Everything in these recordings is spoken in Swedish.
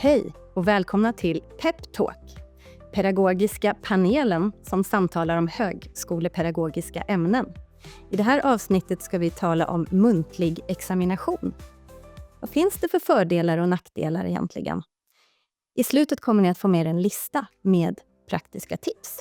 Hej och välkomna till Pep Talk, pedagogiska panelen som samtalar om högskolepedagogiska ämnen. I det här avsnittet ska vi tala om muntlig examination. Vad finns det för fördelar och nackdelar egentligen? I slutet kommer ni att få med en lista med praktiska tips.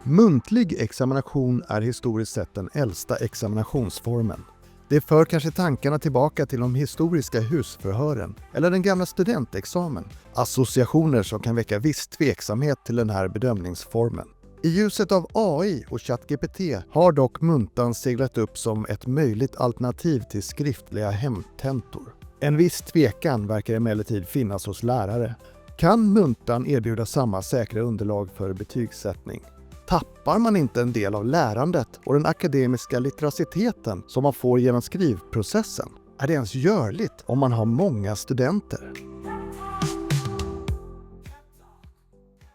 Muntlig examination är historiskt sett den äldsta examinationsformen. Det för kanske tankarna tillbaka till de historiska husförhören eller den gamla studentexamen. Associationer som kan väcka viss tveksamhet till den här bedömningsformen. I ljuset av AI och ChatGPT har dock muntan seglat upp som ett möjligt alternativ till skriftliga hemtentor. En viss tvekan verkar emellertid finnas hos lärare. Kan muntan erbjuda samma säkra underlag för betygssättning? Tappar man inte en del av lärandet och den akademiska litteraciteten som man får genom skrivprocessen? Är det ens görligt om man har många studenter?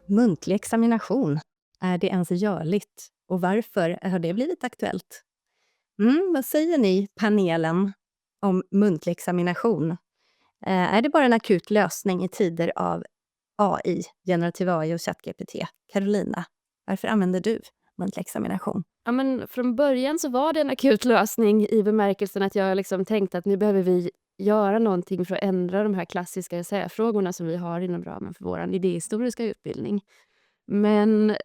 Muntlig examination. Är det ens görligt? Och varför har det blivit aktuellt? Vad säger ni, panelen, om muntlig examination? Är det bara en akut lösning i tider av AI, generativ AI och ChatGPT? Carolina, varför använder du muntlig examination? Ja, men från början så var det en akut lösning i bemärkelsen att jag tänkte att nu behöver vi göra någonting för att ändra de här klassiska essäfrågorna som vi har inom ramen för vår idéhistoriska utbildning. Men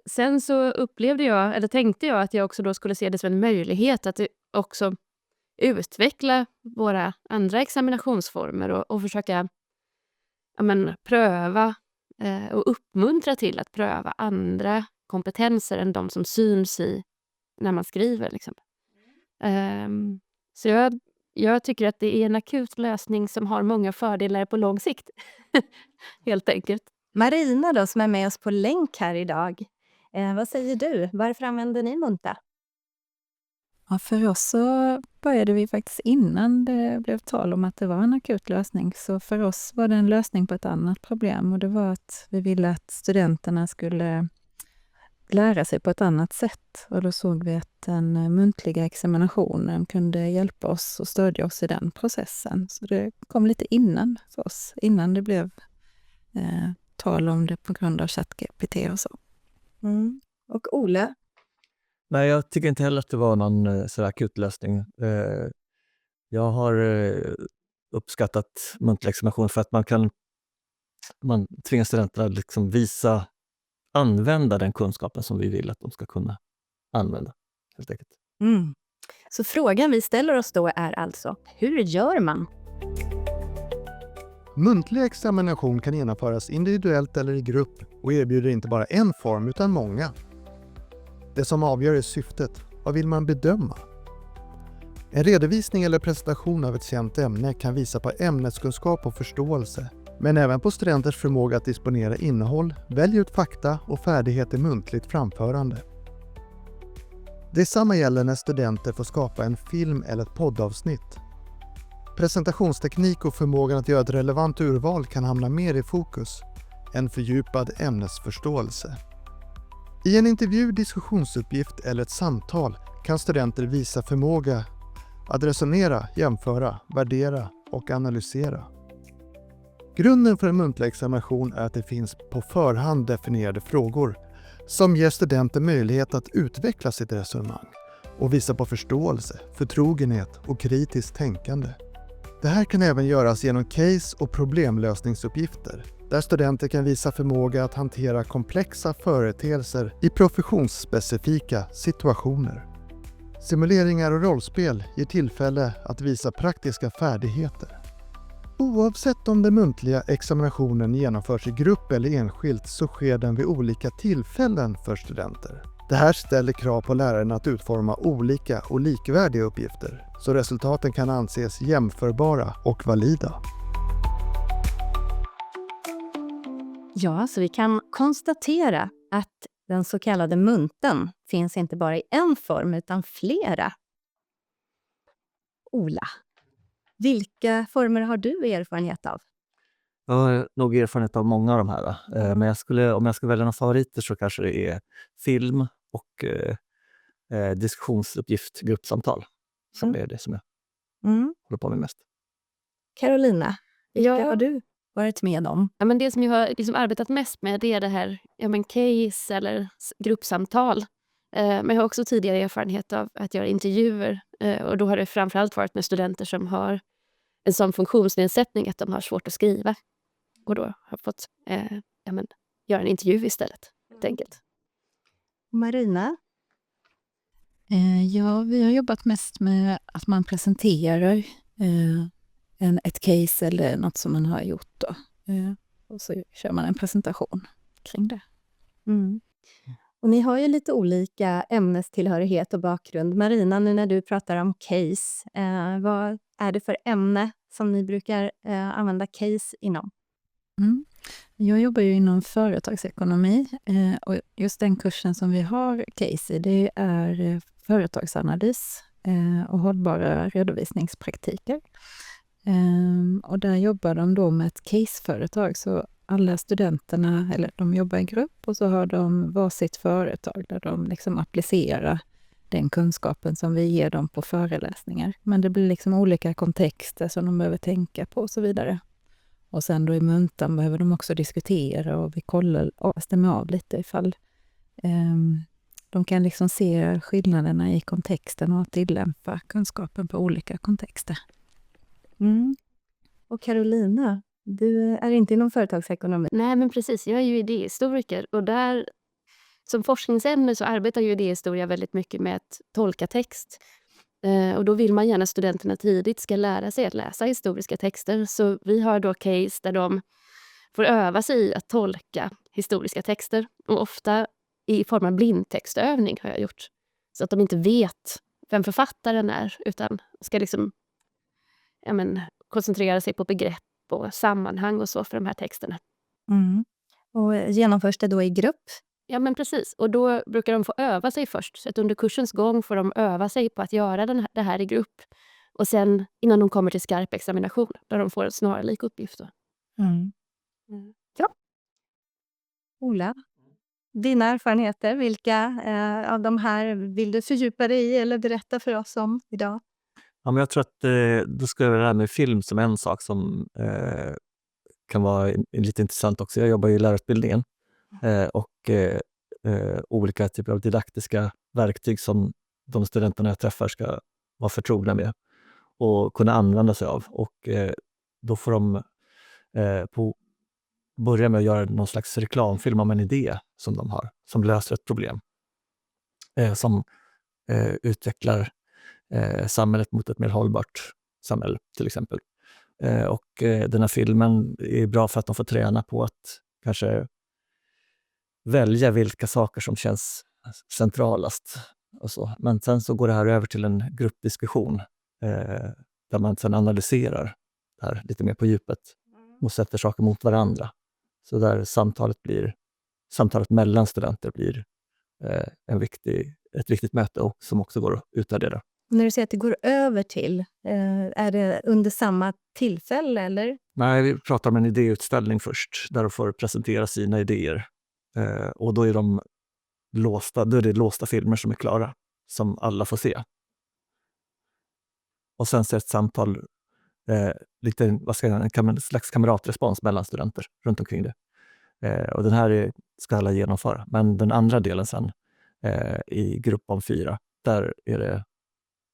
sen så tänkte jag att jag också då skulle se det som en möjlighet att också utveckla våra andra examinationsformer och försöka pröva och uppmuntra till att pröva andra kompetenser än de som syns i när man skriver. Så jag tycker att det är en akut lösning som har många fördelar på lång sikt. Helt enkelt. Marina då, som är med oss på länk här idag. Vad säger du? Varför använder ni munta? Ja, för oss så började vi faktiskt innan det blev tal om att det var en akut lösning. Så för oss var det en lösning på ett annat problem, och det var att vi ville att studenterna skulle lära sig på ett annat sätt. Och då såg vi att den muntliga examinationen kunde hjälpa oss och stödja oss i den processen. Så det kom lite innan för oss, innan det blev tal om det på grund av ChatGPT och så. Och Olle? Nej, jag tycker inte heller att det var någon så akut lösning. Jag har uppskattat muntlig examination för att man tvingar studenterna använda den kunskapen som vi vill att de ska kunna använda, helt enkelt. Så frågan vi ställer oss då är alltså, hur gör man? Muntlig examination kan genomföras individuellt eller i grupp och erbjuder inte bara en form utan många. Det som avgör är syftet. Vad vill man bedöma? En redovisning eller presentation av ett känt ämne kan visa på ämneskunskap och förståelse, men även på studenters förmåga att disponera innehåll, välja ut fakta och färdighet i muntligt framförande. Detsamma gäller när studenter får skapa en film eller ett poddavsnitt. Presentationsteknik och förmågan att göra ett relevant urval kan hamna mer i fokus än fördjupad ämnesförståelse. I en intervju, diskussionsuppgift eller ett samtal kan studenter visa förmåga att resonera, jämföra, värdera och analysera. Grunden för en muntlig examination är att det finns på förhand definierade frågor som ger studenter möjlighet att utveckla sitt resonemang och visa på förståelse, förtrogenhet och kritiskt tänkande. Det här kan även göras genom case- och problemlösningsuppgifter, där studenter kan visa förmåga att hantera komplexa företeelser i professionsspecifika situationer. Simuleringar och rollspel ger tillfälle att visa praktiska färdigheter. Oavsett om den muntliga examinationen genomförs i grupp eller enskilt så sker den vid olika tillfällen för studenter. Det här ställer krav på läraren att utforma olika och likvärdiga uppgifter, så resultaten kan anses jämförbara och valida. Ja, så vi kan konstatera att den så kallade munten finns inte bara i en form utan flera. Ola, vilka former har du erfarenhet av? Jag har nog erfarenhet av många av de här. Men om jag ska välja några favoriter så kanske det är film och diskussionsuppgift, gruppsamtal. Som är det som jag håller på med mest. Carolina, Vilka har du varit med om? Ja, men det som jag har liksom arbetat mest med, det är det här case eller gruppsamtal. Men jag har också tidigare erfarenhet av att göra intervjuer. Och då har det framförallt varit med studenter som har en sån funktionsnedsättning att de har svårt att skriva. Och då har jag fått göra en intervju istället, helt enkelt. Marina? Ja, vi har jobbat mest med att man presenterar ett case eller något som man har gjort då. Och så kör man en presentation kring det. Mm. Och ni har ju lite olika ämnestillhörighet och bakgrund. Marina, nu när du pratar om case, vad är det för ämne som ni brukar använda case inom? Jag jobbar ju inom företagsekonomi och just den kursen som vi har case i, det är företagsanalys och hållbara redovisningspraktiker. Och där jobbar de då med ett caseföretag, så alla studenterna, eller de jobbar i grupp och så har de varsitt företag där de liksom applicerar den kunskapen som vi ger dem på föreläsningar. Men det blir liksom olika kontexter som de behöver tänka på och så vidare. Och sen då i muntan behöver de också diskutera och vi kollar och stämmer av lite ifall de kan liksom se skillnaderna i kontexten och tillämpa kunskapen på olika kontexter. Mm. Och Carolina, du är inte inom företagsekonomi. Nej, men precis. Jag är ju idéhistoriker och där som forskningsämne så arbetar ju idéhistoria väldigt mycket med att tolka text. Och då vill man gärna att studenterna tidigt ska lära sig att läsa historiska texter. Så vi har då case där de får öva sig i att tolka historiska texter. Och ofta i form av blindtextövning har jag gjort. Så att de inte vet vem författaren är utan ska liksom koncentrera sig på begrepp och sammanhang och så för de här texterna. Mm. Och genomförs det då i grupp? Ja, men precis. Och då brukar de få öva sig först. Så att under kursens gång får de öva sig på att göra det här i grupp. Och sen innan de kommer till skarp examination, där de får en snarlik uppgift. Då. Ja. Ola, dina erfarenheter, vilka av de här vill du fördjupa dig i eller berätta för oss om idag? Ja, men jag tror att då ska jag det här med film som en sak som kan vara lite intressant också. Jag jobbar i lärarutbildningen och olika typer av didaktiska verktyg som de studenterna jag träffar ska vara förtrogna med och kunna använda sig av. Och då får de börja med att göra någon slags reklamfilm om en idé som de har, som löser ett problem. Som utvecklar samhället mot ett mer hållbart samhälle till exempel. Och den här filmen är bra för att de får träna på att kanske välja vilka saker som känns centralast. Och så. Men sen så går det här över till en gruppdiskussion där man sen analyserar det här lite mer på djupet och sätter saker mot varandra. Så där samtalet mellan studenter blir ett viktigt möte och som också går att utvärdera. När du säger att det går över till, är det under samma tillfälle eller? Nej, vi pratar om en idéutställning först där de får presentera sina idéer. Och då är det låsta filmer som är klara, som alla får se. Och sen så är ett samtal, lite en slags kamratrespons mellan studenter runt omkring det. Och den här ska alla genomföra. Men den andra delen sen, i grupp om 4, där är det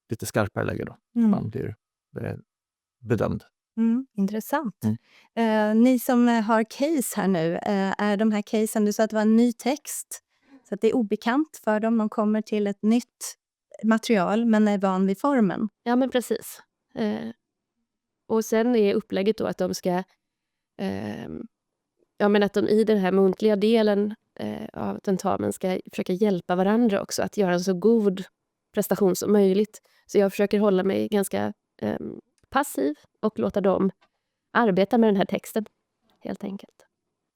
lite skarpare läge då. Man blir bedömd. Intressant. Ni som har case här nu, är de här casen, du sa att det var en ny text, så att det är obekant för dem, de kommer till ett nytt material men är van vid formen. Ja, men precis. Och sen är upplägget då att de ska att de i den här muntliga delen av tentamen ska försöka hjälpa varandra också att göra en så god prestation som möjligt. Så jag försöker hålla mig ganska passiv och låta dem arbeta med den här texten, helt enkelt.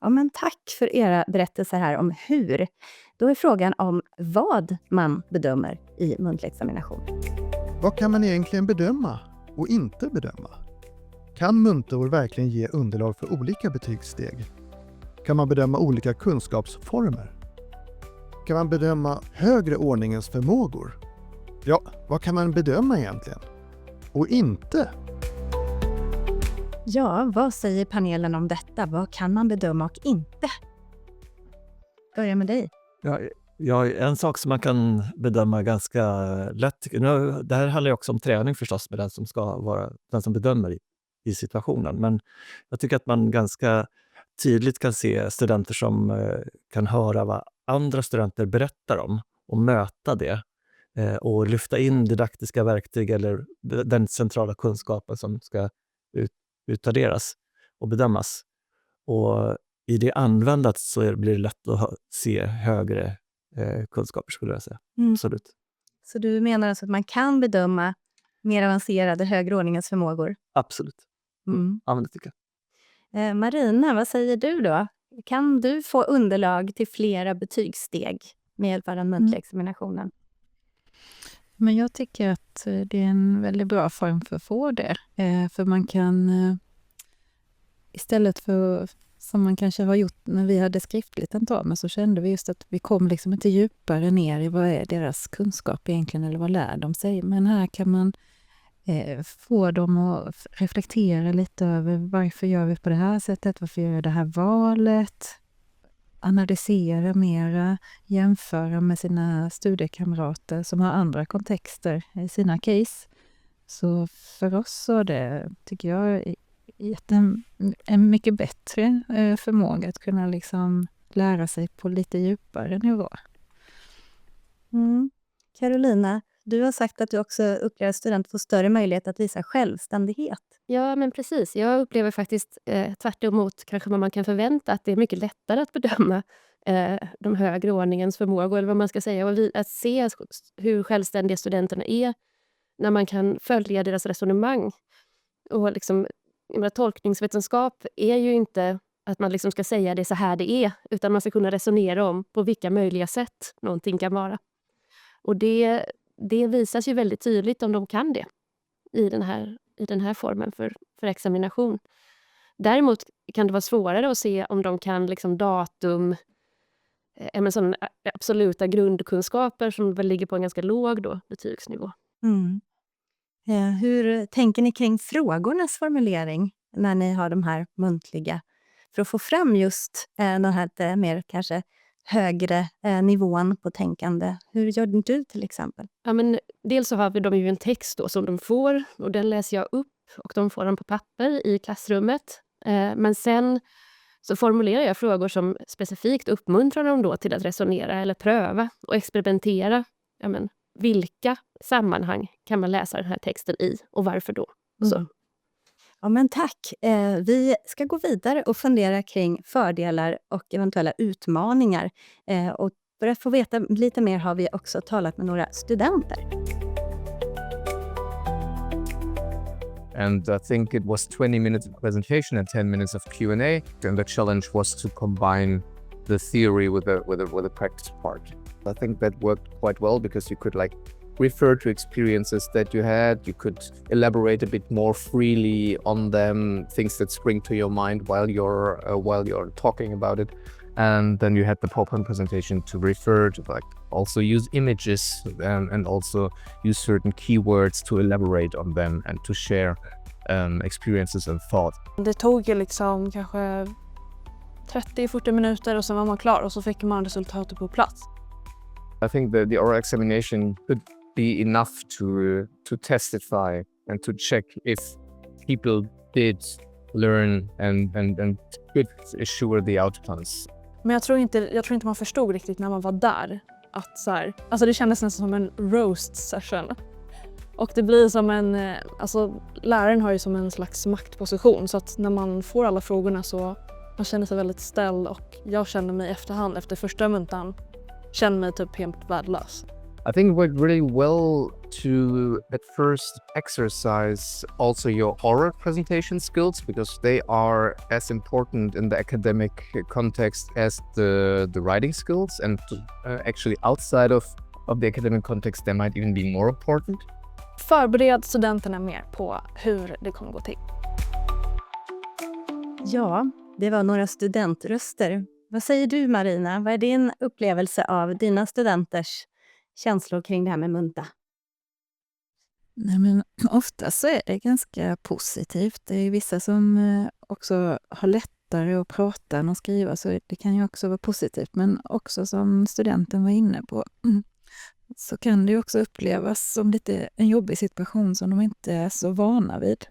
Ja, men tack för era berättelser här om hur. Då är frågan om vad man bedömer i muntlig examination. Vad kan man egentligen bedöma och inte bedöma? Kan muntor verkligen ge underlag för olika betygssteg? Kan man bedöma olika kunskapsformer? Kan man bedöma högre ordningens förmågor? Ja, vad kan man bedöma egentligen? Och inte? Ja, vad säger panelen om detta? Vad kan man bedöma och inte? Börja med dig. Ja, en sak som man kan bedöma ganska lätt. Det här handlar ju också om träning förstås med den som ska vara den som bedömer i situationen. Men jag tycker att man ganska tydligt kan se studenter som kan höra vad andra studenter berättar om och möta det. Och lyfta in didaktiska verktyg eller den centrala kunskapen som ska utvärderas och bedömas. Och i det användat så blir det lätt att se högre kunskaper skulle jag säga. Absolut. Så du menar alltså att man kan bedöma mer avancerade högre ordningens förmågor? Absolut. Ja, men det tycker jag. Marina, vad säger du då? Kan du få underlag till flera betygssteg med hjälp av den muntliga examinationen? Men jag tycker att det är en väldigt bra form för att få det. För man kan istället för som man kanske har gjort när vi hade skriftligt tentamen, så kände vi just att vi kom liksom inte djupare ner i vad är deras kunskap egentligen eller vad lär de sig. Men här kan man få dem att reflektera lite över varför gör vi på det här sättet, varför gör jag det här valet, analysera mera, jämföra med sina studiekamrater som har andra kontexter i sina case. Så för oss så det tycker jag gett en mycket bättre förmåga att kunna liksom lära sig på lite djupare nivå. Carolina, du har sagt att du också upplever att studenter får större möjlighet att visa självständighet. Ja, men precis. Jag upplever faktiskt tvärt emot kanske vad man kan förvänta att det är mycket lättare att bedöma de högre ordningens förmågor eller vad man ska säga. Och att se hur självständiga studenterna är när man kan följa deras resonemang. Och liksom, tolkningsvetenskap är ju inte att man liksom ska säga det så här det är, utan man ska kunna resonera om på vilka möjliga sätt någonting kan vara. Och det visas ju väldigt tydligt om de kan det i den här formen för examination. Däremot kan det vara svårare att se om de kan liksom datum, sådana absoluta grundkunskaper som väl ligger på en ganska låg då, betygsnivå. Hur tänker ni kring frågornas formulering när ni har de här muntliga? För att få fram just den här lite mer kanske högre nivån på tänkande. Hur gör du till exempel? Ja, men dels så har vi de ju en text då som de får och den läser jag upp och de får den på papper i klassrummet. Men sen så formulerar jag frågor som specifikt uppmuntrar dem då till att resonera eller pröva och experimentera. Ja, men, vilka sammanhang kan man läsa den här texten i och varför då? Så. Ja, men tack. Vi ska gå vidare och fundera kring fördelar och eventuella utmaningar. Och för att få veta lite mer har vi också talat med några studenter. And I think it was 20 minutes of presentation and 10 minutes of Q&A. And the challenge was to combine the theory with the practice part. I think that worked quite well because you could refer to experiences that you had. You could elaborate a bit more freely on them, things that spring to your mind while you're talking about it. And then you had the PowerPoint presentation to refer to, also use images and also use certain keywords to elaborate on them and to share experiences and thought. Det tog ju liksom kanske 30-40 minuter och sen var man klar och så fick man resultatet på plats. I think the oral examination could be enough to testify and to check if people did learn and could assure the outcomes. Men jag tror inte man förstod riktigt när man var där att så här, alltså det kändes nästan som en roast session. Och det blir som läraren har ju som en slags maktposition så att när man får alla frågorna så man känner sig väldigt ställd och jag känner mig i efterhand efter första muntan känner mig typ helt värdelös. I think it worked really well to at first exercise also your oral presentation skills because they are as important in the academic context as the writing skills, and actually outside of the academic context they might even be more important. Förbered studenterna mer på hur det kommer gå till. Ja, det var några studentröster. Vad säger du Marina? Vad är din upplevelse av dina studenters känslor kring det här med munta? Nej, men ofta så är det ganska positivt. Det är vissa som också har lättare att prata än att skriva, så det kan ju också vara positivt. Men också som studenten var inne på, så kan det ju också upplevas som lite en jobbig situation som de inte är så vana vid.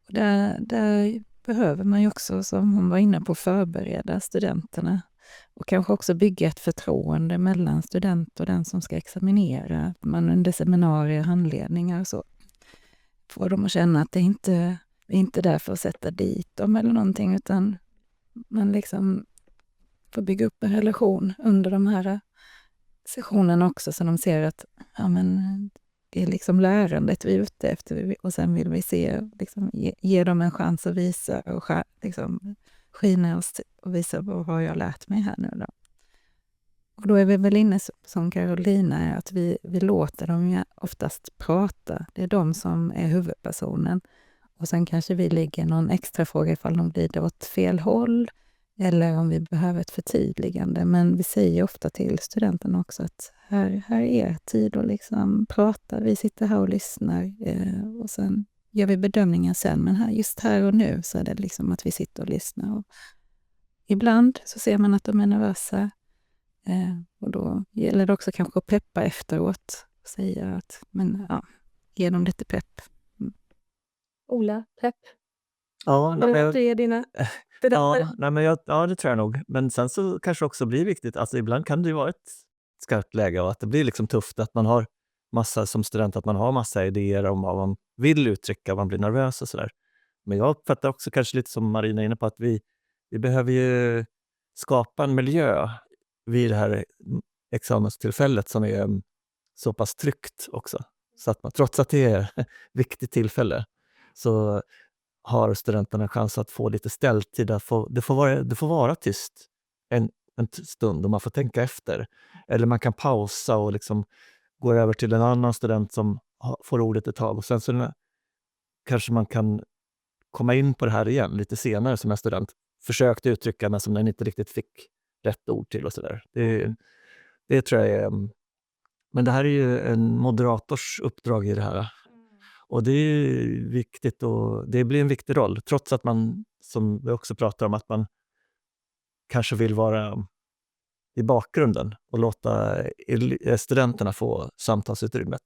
Och där behöver man ju också, som hon var inne på, förbereda studenterna och kanske också bygga ett förtroende mellan student och den som ska examinera. Man under seminarier, handledningar och så får de att känna att det inte är där för att sätta dit dem eller någonting, utan man liksom får bygga upp en relation under de här sessionerna också, så de ser att ja, men det är liksom lärandet vi är ute efter, och sen vill vi se, liksom, ge dem en chans att visa och liksom, skina och visa vad har jag lärt mig här nu då. Och då är vi väl inne som Carolina är, att vi låter dem ju oftast prata. Det är de som är huvudpersonen. Och sen kanske vi lägger någon extra fråga ifall de glider åt fel håll eller om vi behöver ett förtydligande. Men vi säger ofta till studenten också att här är tid att liksom prata. Vi sitter här och lyssnar och sen gör vi bedömningen sen. Men just här och nu så är det liksom att vi sitter och lyssnar. Och ibland så ser man att de är nervösa. Och då gäller det också kanske att peppa efteråt och säga att, men ja, ge dem lite pepp. Ola, pepp? Ja, nej, men jag, är dina... ja, det tror jag nog. Men sen så kanske också blir viktigt, alltså ibland kan det ju vara ett skarpt läge och att det blir liksom tufft att man har massa som student, att man har massa idéer om vad man vill uttrycka, man blir nervös och sådär. Men jag uppfattar också kanske lite som Marina är inne på att vi behöver ju skapa en miljö vid det här examenstillfället som är så pass tryggt också. Så att man, trots att det är ett viktigt tillfälle, så har studenterna en chans att få lite ställtid. Det får vara tyst en stund och man får tänka efter. Eller man kan pausa och liksom gå över till en annan student som får ordet ett tag. Och sen så kanske man kan komma in på det här igen lite senare som en student försökte uttrycka men som den inte riktigt fick rätt ord till och sådär. Det tror jag är... Men det här är ju en moderators uppdrag i det här. Och det är viktigt och det blir en viktig roll. Trots att man, som vi också pratar om, att man kanske vill vara i bakgrunden och låta studenterna få samtalsutrymmet.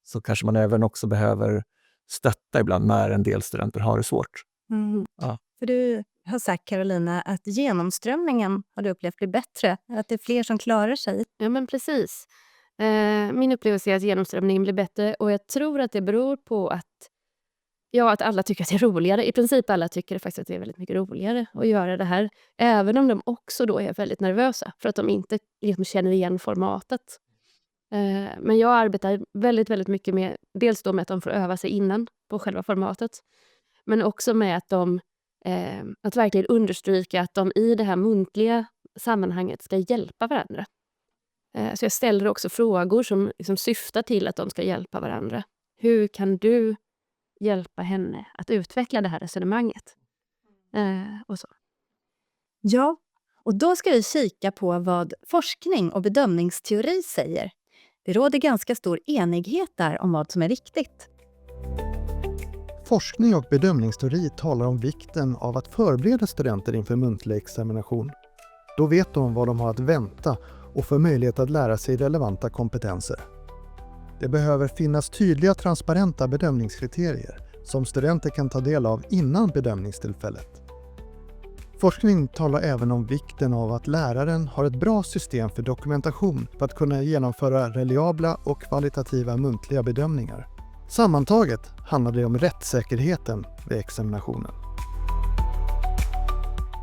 Så kanske man även också behöver stötta ibland när en del studenter har det svårt. Ja. För du har sagt, Carolina, att genomströmningen har du upplevt blir bättre. Att det är fler som klarar sig. Ja, men precis. Min upplevelse är att genomströmningen blir bättre och jag tror att det beror på att alla tycker att det är roligare. I princip alla tycker faktiskt att det är väldigt mycket roligare att göra det här. Även om de också då är väldigt nervösa för att de inte liksom känner igen formatet. Men jag arbetar väldigt, väldigt mycket med, dels då med att de får öva sig innan på själva formatet. Men också med att att verkligen understryka att de i det här muntliga sammanhanget ska hjälpa varandra. Så jag ställer också frågor som liksom syftar till att de ska hjälpa varandra. Hur kan du hjälpa henne att utveckla det här resonemanget? Och så. Ja, och då ska vi kika på vad forskning och bedömningsteori säger. Det råder ganska stor enighet där om vad som är riktigt. Forskning och bedömningsteori talar om vikten av att förbereda studenter inför muntlig examination. Då vet de vad de har att vänta och får möjlighet att lära sig relevanta kompetenser. Det behöver finnas tydliga, transparenta bedömningskriterier som studenter kan ta del av innan bedömningstillfället. Forskning talar även om vikten av att läraren har ett bra system för dokumentation för att kunna genomföra reliabla och kvalitativa muntliga bedömningar. Sammantaget handlar det om rättssäkerheten vid examinationen.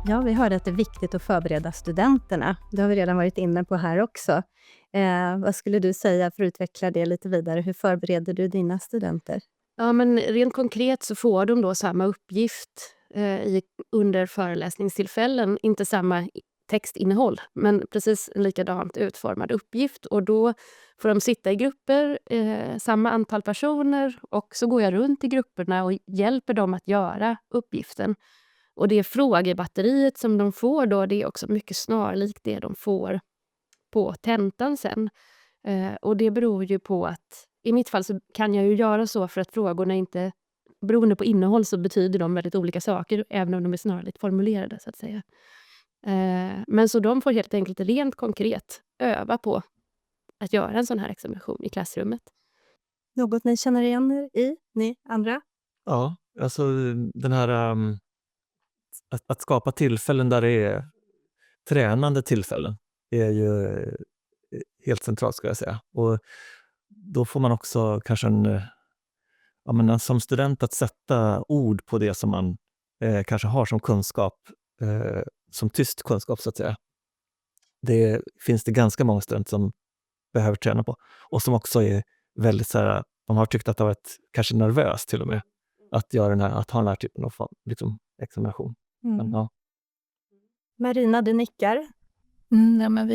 Ja, vi hörde att det är viktigt att förbereda studenterna. Det har vi redan varit inne på här också. Vad skulle du säga för att utveckla det lite vidare? Hur förbereder du dina studenter? Ja, men rent konkret så får de då samma uppgift under föreläsningstillfällen. Inte samma textinnehåll, men precis en likadant utformad uppgift. Och då får de sitta i grupper, samma antal personer. Och så går jag runt i grupperna och hjälper dem att göra uppgiften. Och det frågebatteriet som de får då, det är också mycket snarlikt det de får på tentan sen. Och det beror ju på att i mitt fall så kan jag ju göra så för att frågorna inte, beroende på innehåll så betyder de väldigt olika saker, även om de är snarligt formulerade så att säga. Men så de får helt enkelt rent konkret öva på att göra en sån här examination i klassrummet. Något ni känner igen er i, ni andra? Ja, alltså den här att skapa tillfällen där det är tränande tillfällen är ju helt centralt ska jag säga. Och då får man också kanske som student att sätta ord på det som man kanske har som kunskap, som tyst kunskap så att säga. Det finns det ganska många studenter som behöver träna på. Och som också är väldigt så här, de har tyckt att det har varit kanske nervöst till och med att göra att ha den här typen av liksom, examination. Men, ja. Marina, du nickar. Ja, men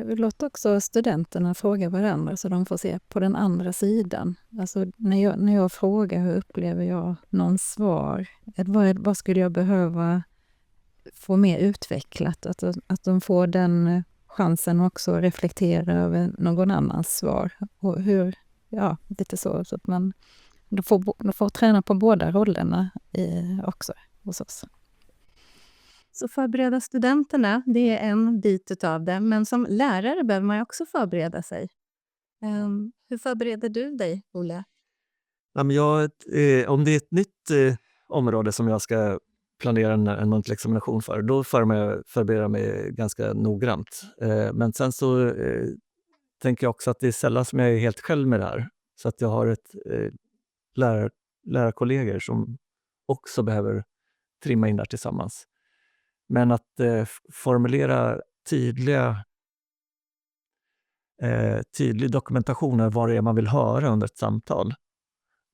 vi låter också studenterna fråga varandra så de får se på den andra sidan. Alltså när jag frågar hur upplever jag någon svar, vad skulle jag behöva få mer utvecklat? Att de får den chansen också att reflektera över någon annans svar. Och hur, lite så att man de får träna på båda rollerna också hos oss. Så förbereda studenterna, det är en bit utav det. Men som lärare behöver man ju också förbereda sig. Hur förbereder du dig, Olle? Ja, men om det är ett nytt område som jag ska planera en muntlig examination för, då förbereder jag mig ganska noggrant. Men sen så tänker jag också att det är sällan som jag är helt själv med det här. Så att jag har ett lärarkollegor som också behöver trimma in där tillsammans. Men att formulera tydlig dokumentation av vad det är man vill höra under ett samtal.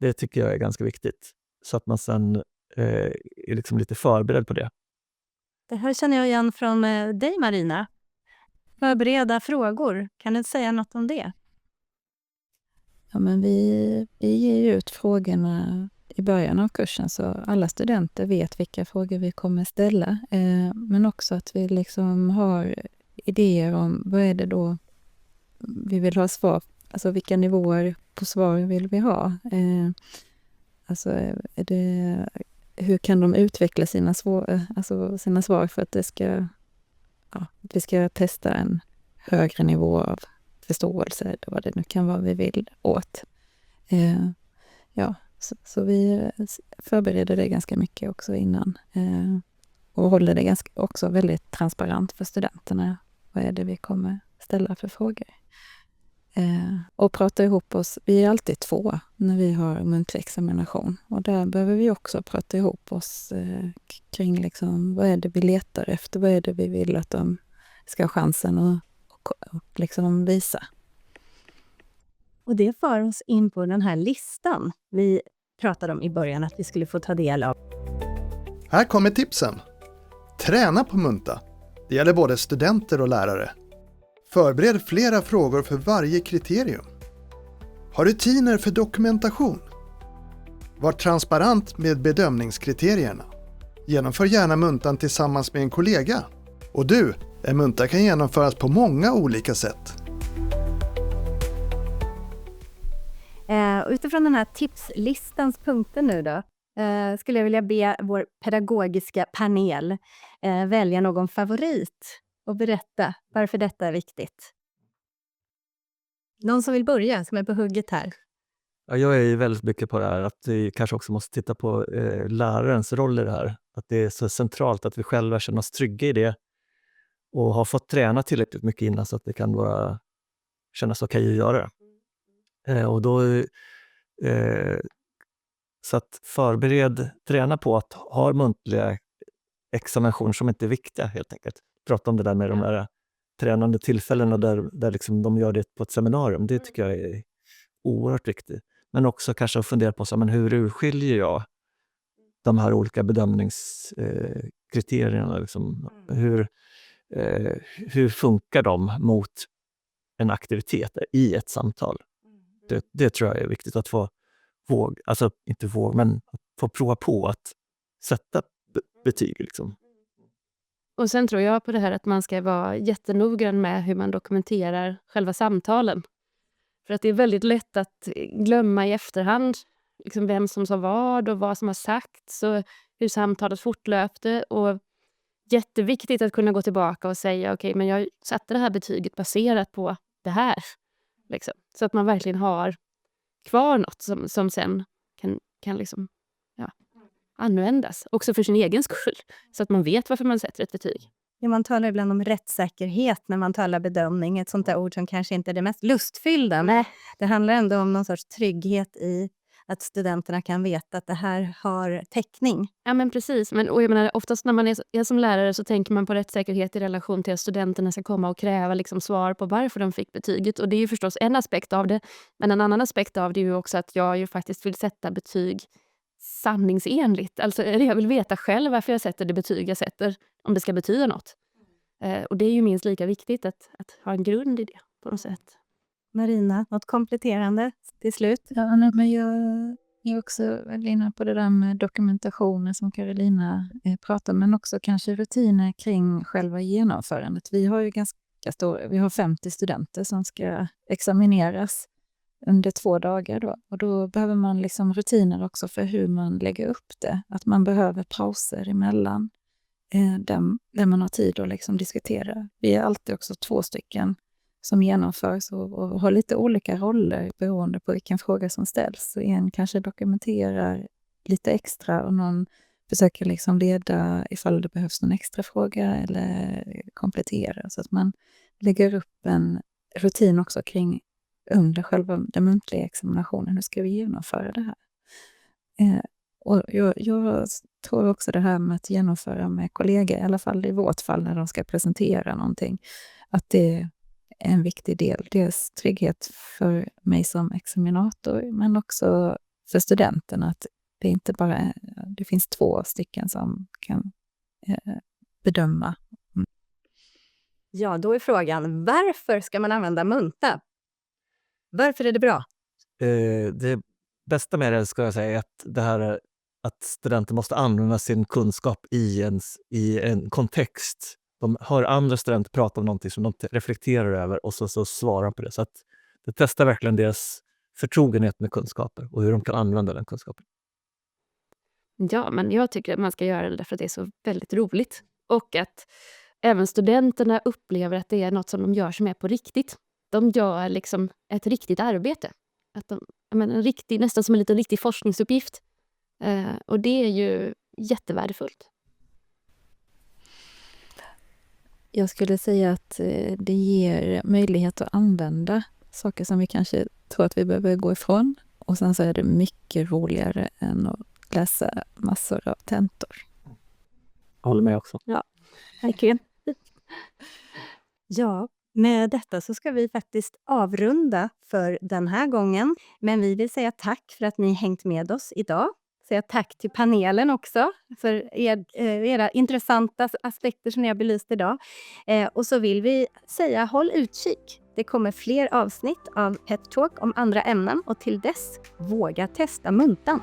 Det tycker jag är ganska viktigt. Så att man sen är liksom lite förberedd på det. Det här känner jag igen från dig, Marina. Förbereda frågor. Kan du säga något om det? Ja, men vi ger ju ut frågorna i början av kursen så alla studenter vet vilka frågor vi kommer ställa. Men också att vi liksom har idéer om vad är det då vi vill ha svar. Alltså vilka nivåer på svar vill vi ha. Alltså hur kan de utveckla sina svar för att att vi ska testa en högre nivå av förståelse eller vad det nu kan vara vi vill åt. Så vi förbereder det ganska mycket också innan och håller det också väldigt transparent för studenterna. Vad är det vi kommer ställa för frågor? Och prata ihop oss. Vi är alltid 2 när vi har muntlig examination. Och där behöver vi också prata ihop oss kring liksom, vad är det vi letar efter? Vad är det vi vill att de ska ha chansen och liksom visa? Och det för oss in på den här listan vi pratade om i början att vi skulle få ta del av. Här kommer tipsen. Träna på munta. Det gäller både studenter och lärare. Förbered flera frågor för varje kriterium. Ha rutiner för dokumentation. Var transparent med bedömningskriterierna. Genomför gärna muntan tillsammans med en kollega. Och en munta kan genomföras på många olika sätt. Utifrån den här tipslistans punkter nu då, skulle jag vilja be vår pedagogiska panel välja någon favorit och berätta varför detta är viktigt. Någon som vill börja, som är på hugget här? Ja, jag är ju väldigt mycket på det här att vi kanske också måste titta på lärarens roll i det här. Att det är så centralt att vi själva känner oss trygga i det och har fått träna tillräckligt mycket innan så att det kan kännas okej att göra det. Och då så att träna på att ha muntliga examinationer som inte är viktiga helt enkelt. Prata om det där med de där tränande tillfällena där liksom de gör det på ett seminarium. Det tycker jag är oerhört viktigt. Men också kanske att fundera på men hur urskiljer jag de här olika bedömningskriterierna. Liksom. Hur funkar de mot en aktivitet i ett samtal? Det tror jag är viktigt att få men att få prova på att sätta betyg. Liksom. Och sen tror jag på det här att man ska vara jättenoggrann med hur man dokumenterar själva samtalen. För att det är väldigt lätt att glömma i efterhand liksom vem som sa vad och vad som har sagts och hur samtalet fortlöpte. Och jätteviktigt att kunna gå tillbaka och säga okej, men jag satte det här betyget baserat på det här. Liksom. Så att man verkligen har kvar något som sen kan liksom, användas. Också för sin egen skull. Så att man vet varför man sätter ett betyg. Ja, man talar ibland om rättssäkerhet när man talar bedömning. Ett sånt där ord som kanske inte är det mest lustfyllda. Men det handlar ändå om någon sorts trygghet i att studenterna kan veta att det här har täckning. Ja, men precis. Och jag menar, oftast när man är som lärare så tänker man på rättssäkerhet i relation till att studenterna ska komma och kräva liksom svar på varför de fick betyget. Och det är ju förstås en aspekt av det. Men en annan aspekt av det är ju också att jag ju faktiskt vill sätta betyg sanningsenligt. Alltså jag vill veta själv varför jag sätter det betyg jag sätter. Om det ska betyda något. Och det är ju minst lika viktigt att ha en grund i det på något sätt. Marina, något kompletterande till slut? Ja, nej, men jag är också inne på det där med dokumentationen som Carolina pratar, men också kanske rutiner kring själva genomförandet. Vi har ju vi har 50 studenter som ska examineras under 2 dagar då. Och då behöver man liksom rutiner också för hur man lägger upp det. Att man behöver pauser emellan där man har tid att liksom diskutera. Vi är alltid också 2 stycken som genomförs och har lite olika roller beroende på vilken fråga som ställs. Så en kanske dokumenterar lite extra och någon försöker liksom leda ifall det behövs någon extra fråga eller komplettera. Så att man lägger upp en rutin också kring under själva den muntliga examinationen. Hur ska vi genomföra det här? Och jag tror också det här med att genomföra med kollegor, i alla fall i vårt fall när de ska presentera någonting, att det är en viktig del. Dels trygghet för mig som examinator, men också för studenterna att det inte bara det finns 2 stycken som kan bedöma. Ja, då är frågan, varför ska man använda munta? Varför är det bra? Det bästa med det ska jag säga är att det här är att studenter måste använda sin kunskap i en kontext. De hör andra studenter prata om någonting som de reflekterar över och så svarar på det. Så att det testar verkligen deras förtrogenhet med kunskaper och hur de kan använda den kunskapen. Ja, men jag tycker att man ska göra det därför att det är så väldigt roligt. Och att även studenterna upplever att det är något som de gör som är på riktigt. De gör liksom ett riktigt arbete. Att nästan som en liten riktig forskningsuppgift. Och det är ju jättevärdefullt. Jag skulle säga att det ger möjlighet att använda saker som vi kanske tror att vi behöver gå ifrån. Och sen så är det mycket roligare än att läsa massor av tentor. Jag håller med också. Ja, verkligen. Ja, med detta så ska vi faktiskt avrunda för den här gången. Men vi vill säga tack för att ni hängt med oss idag. Säga tack till panelen också för era intressanta aspekter som ni har belyst idag. Och så vill vi säga håll utkik. Det kommer fler avsnitt av Pep Talk om andra ämnen och till dess våga testa muntan.